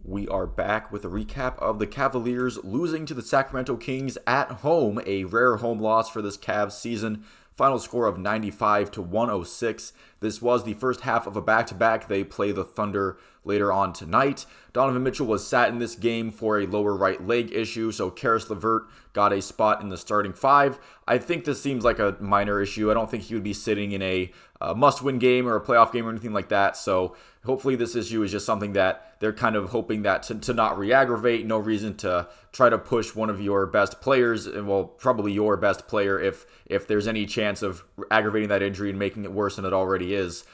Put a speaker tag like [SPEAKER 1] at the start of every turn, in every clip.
[SPEAKER 1] We are back with a recap of the Cavaliers losing to the Sacramento Kings at home, a rare home loss for this Cavs season. Final score of 95 to 106. This was the first half of a back-to-back. They play the Thunder later on tonight. Donovan Mitchell was sat in this game for a lower right leg issue, so Caris LeVert got a spot in the starting five. I think this seems like a minor issue. I don't think he would be sitting in a must-win game or a playoff game or anything like that, so hopefully this issue is just something that they're kind of hoping that to not re-aggravate. No reason to try to push one of your best players, well, probably your best player if there's any chance of aggravating that injury and making it worse than it already is.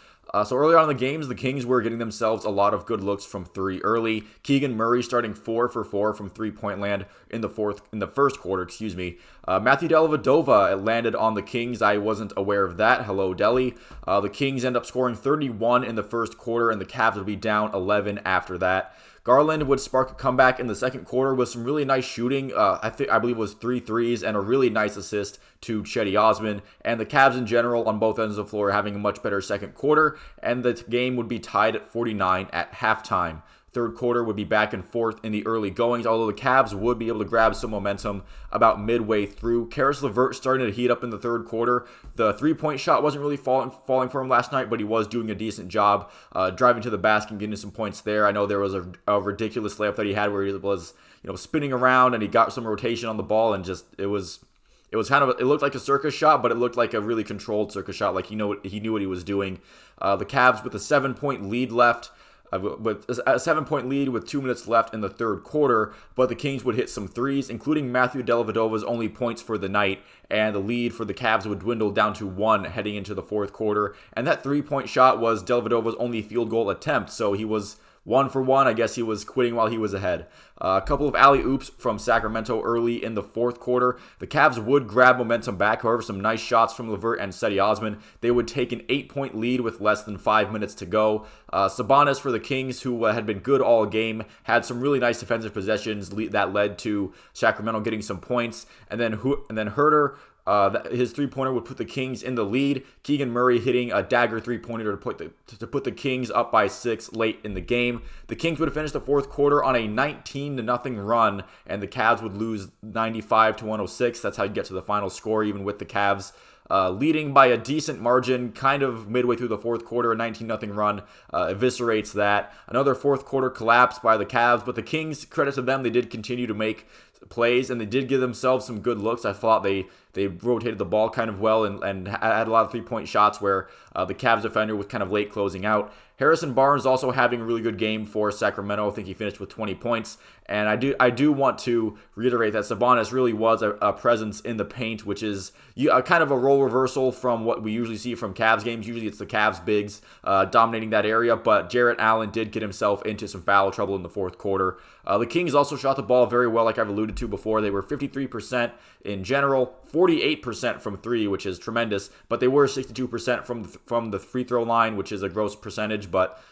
[SPEAKER 1] So early on in the games, the Kings were getting themselves a lot of good looks from three early. Keegan Murray starting 4 for 4 from three-point land in the first quarter. Matthew Dellavedova landed on the Kings. I wasn't aware of that. Hello, Delly. The Kings end up scoring 31 in the first quarter, and the Cavs would be down 11 after that. Garland would spark a comeback in the second quarter with some really nice shooting. I believe it was 3 threes and a really nice assist to Cedi Osman. And the Cavs in general on both ends of the floor having a much better second quarter. And the game would be tied at 49 at halftime. Third quarter would be back and forth in the early goings, although the Cavs would be able to grab some momentum about midway through. Caris LeVert starting to heat up in the third quarter. The three-point shot wasn't really falling for him last night, but he was doing a decent job driving to the basket and getting some points there. I know there was a ridiculous layup that he had where he was spinning around and he got some rotation on the ball, and just it looked like a circus shot, but it looked like a really controlled circus shot. Like he knew what he was doing. The Cavs with a 7-point lead left. With a 7-point lead with 2 minutes left in the third quarter, but the Kings would hit some threes, including Matthew Dellavedova's only points for the night, and the lead for the Cavs would dwindle down to 1 heading into the fourth quarter. And that 3-point shot was Dellavedova's only field goal attempt, so he was 1 for 1. I guess he was quitting while he was ahead. A couple of alley-oops from Sacramento early in the fourth quarter. The Cavs would grab momentum back. However, some nice shots from LeVert and Cedi Osman. They would take an 8-point lead with less than 5 minutes to go. Sabonis for the Kings, who had been good all game, had some really nice defensive possessions that led to Sacramento getting some points. And then Huerter, his three-pointer would put the Kings in the lead. Keegan Murray hitting a dagger three-pointer to put the Kings up by 6 late in the game. The Kings would finish the fourth quarter on a 19-0 run, and the Cavs would lose 95 to 106. That's how you get to the final score, even with the Cavs leading by a decent margin, kind of midway through the fourth quarter. A 19-0 run eviscerates that. Another fourth quarter collapse by the Cavs, but the Kings, credit to them, they did continue to make plays, and they did give themselves some good looks. I thought they rotated the ball kind of well and had a lot of three-point shots where the Cavs defender was kind of late closing out. Harrison Barnes also having a really good game for Sacramento. I think he finished with 20 points. And I do want to reiterate that Sabonis really was a presence in the paint, which is kind of a role reversal from what we usually see from Cavs games. Usually it's the Cavs bigs dominating that area, but Jarrett Allen did get himself into some foul trouble in the fourth quarter. The Kings also shot the ball very well, like I've alluded to before. They were 53% in general, 48% from three, which is tremendous, but they were 62% from the free throw line, which is a gross percentage, but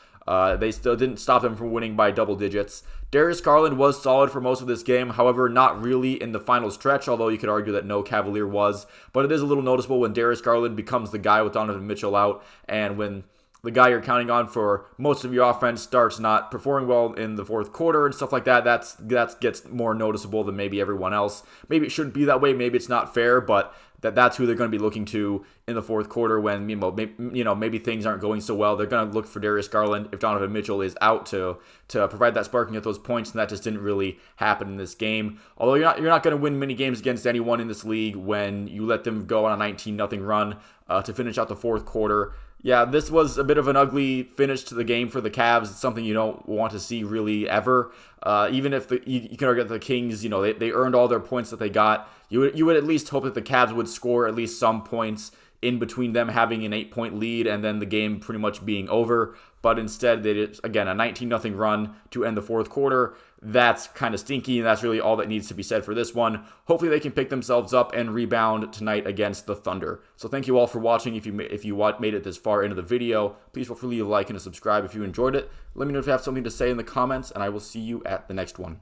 [SPEAKER 1] they still didn't stop them from winning by double digits. Darius Garland was solid for most of this game, however, not really in the final stretch, although you could argue that no Cavalier was. But it is a little noticeable when Darius Garland becomes the guy with Donovan Mitchell out, and when the guy you're counting on for most of your offense starts not performing well in the fourth quarter and stuff like that, that gets more noticeable than maybe everyone else. Maybe it shouldn't be that way. Maybe it's not fair, but that's who they're going to be looking to in the fourth quarter when maybe things aren't going so well. They're going to look for Darius Garland if Donovan Mitchell is out to provide that sparking at those points, and that just didn't really happen in this game. Although you're not going to win many games against anyone in this league when you let them go on a 19-0 run to finish out the fourth quarter. Yeah, this was a bit of an ugly finish to the game for the Cavs. It's something you don't want to see really ever. Even if you can argue that the Kings, they earned all their points that they got. You would at least hope that the Cavs would score at least some points in between them having an 8-point lead and then the game pretty much being over. But instead, they did, again, a 19-0 run to end the fourth quarter. That's kind of stinky, and that's really all that needs to be said for this one. Hopefully they can pick themselves up and rebound tonight against the Thunder. So thank you all for watching. If you made it this far into the video, please feel free to leave a like and a subscribe if you enjoyed it. Let me know if you have something to say in the comments, and I will see you at the next one.